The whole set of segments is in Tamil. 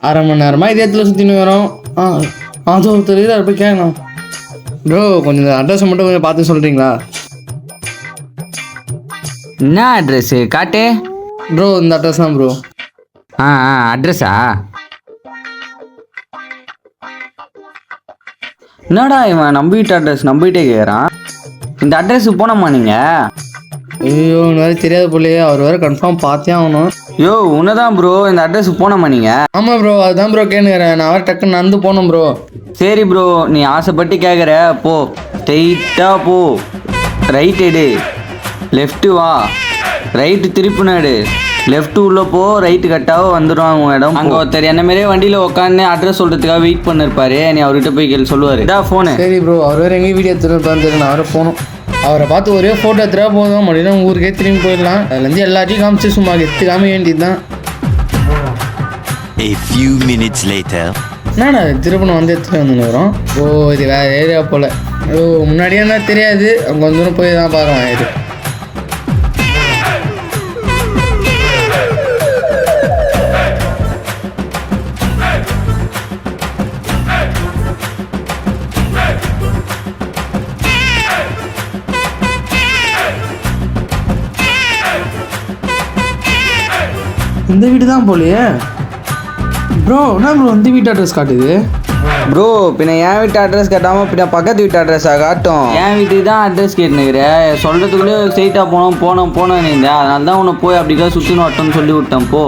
அரை மணி நேரமாக இதே இடத்துல சுற்றின்னு வரோம். அது ஒருத்தர் அதை போய் கேட்கணும். ப்ரோ கொஞ்சம் இந்த அட்ரஸை மட்டும் கொஞ்சம் பார்த்து சொல்கிறீங்களா? என்ன அட்ரஸ்ஸு காட்டு. ப்ரோ இந்த அட்ரஸ் தான் ப்ரோ. அட்ரஸா? என்னடா இவன் நம்ம வீட்டு அட்ரஸ் நம்பிட்டே கேட்குறான். இந்த அட்ரஸுக்கு போனோம்மா நீங்கள்? ஐயோ இந்த மாதிரி தெரியாது போலையே. அவர் வேறு கன்ஃபார்ம் பார்த்தே ஆகணும். யோ உன்னதான் ப்ரோ இந்த அட்ரஸுக்கு போனோம்மா நீங்கள்? ஆமாம் ப்ரோ அதுதான் ப்ரோ கேட்குறேன். நான் வேறு டக்குன்னு நடந்து போனோம் ப்ரோ. சரி ப்ரோ நீ ஆசைப்பட்டு கேட்குற போ. ஸ்ட்ரெயிட்டாக போ. ரைட் எடு. லெஃப்ட்டு வா. ரைட்டு திருப்பினாடு. லெஃப்ட்டு உள்ளே போ. ரைட்டு கட்டாவோ வந்துடுவாங்க உங்கள் இடம். அங்கே ஒருத்தர் என்ன மாதிரியே வண்டியில் உட்காந்து அட்ரஸ் சொல்கிறதுக்காக வெயிட் பண்ணிருப்பாரு. நீ அவர்கிட்ட போய் கேள்வி சொல்லுவார். இதான் ஃபோனு. சரி ப்ரோ அவர் வேறு எங்கேயும் வீடியோ எடுத்துருப்பான்னு தெரியும். நான் வேறு போகணும். அவரை பார்த்து ஒரே ஃபோட்டோ எடுத்துகிட்டா போதும். மறுபடியும் ஊருக்கே திரும்பி போயிடலாம். அதுலேருந்து எல்லாத்தையும் காமிச்சு சும்மா எடுத்து காமி வேண்டியது தான். A few minutes later. என்னடா திருப்பணம் வந்து எடுத்துகிட்டு வந்துருக்கிறோம். ஓ இது வேறு ஏரியா போல். ஓ முன்னாடியே தான் தெரியாது. அங்கே கொஞ்ச தூரம் போய் தான் பார்க்கலாம். இது இந்த வீடு தான் போலையே. ப்ரோ என்ன ப்ரோ இந்த வீட்டு அட்ரஸ் காட்டுது? ப்ரோ பின்ன என் வீட்டு அட்ரஸ் கேட்டாமல் பின்ன பக்கத்து வீட்டு அட்ரஸாக காட்டும். என் வீட்டுக்கு தான் அட்ரஸ் கேட்டுனுக்கிறேன். சொல்கிறதுக்குள்ளே ஸ்ட்ரெயிட்டாக போனோம் நீந்தேன். அதனால தான் உன்னை போய் அப்படிக்கா சுற்றின்னு வட்டோன்னு சொல்லி விட்டேன். போ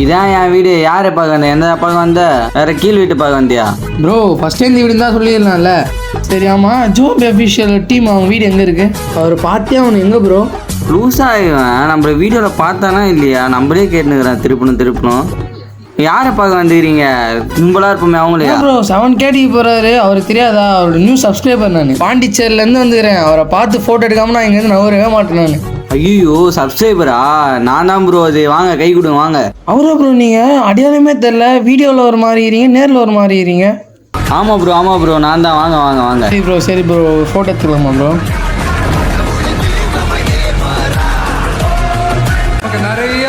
இதான் என் வீடு. யாரை பார்க்க வந்தேன்? எந்த பார்க்க வந்த? வேறு கீழ் வீட்டு பார்க்க வந்தியா? ப்ரோ ஃபஸ்ட்டே இந்த வீடு தான் சொல்லிடலாம்ல. சரி ஆமாம் ஜோபி அஃபிஷியல் டீம் அவங்க வீடு எங்கே இருக்குது? அவர் பார்த்தே அவனு எங்கே ப்ரோ? லூஸாக இவன் நம்ம வீடியோவில் பார்த்தானா இல்லையா? நம்மளே கேட்டுனுக்குறான் திருப்பணும். யாரை பார்க்க வந்துக்கிறீங்க? கும்பலாக இருப்போமே அவங்களே. ப்ரோ 7K போகிறாரு. அவருக்கு தெரியாதா? அவரோட நியூ சப்ஸ்கிரைபர் நான். பாண்டிச்சேரியிலேருந்து வந்துக்கிறேன். அவரை பார்த்து ஃபோட்டோ எடுக்காமல் நான் இங்கேருந்து நவரவே மாட்டேன் நான். ஐயோ சப்ஸ்கிரைபரா? நான் தான் ப்ரோ அது. வாங்க கை கொடுங்க வாங்க. அவரா ப்ரோ நீங்கள்? அடையாளமே தெரில. வீடியோவில் ஒரு மாதிரி இருக்கீங்க, நேரில் ஒரு மாதிரி இருக்கீங்க. ஆமாம் ப்ரோ நான் தான். வாங்க. சரி ப்ரோ ஃபோட்டோ எடுத்துக்கலாமா ப்ரோ? நிறைய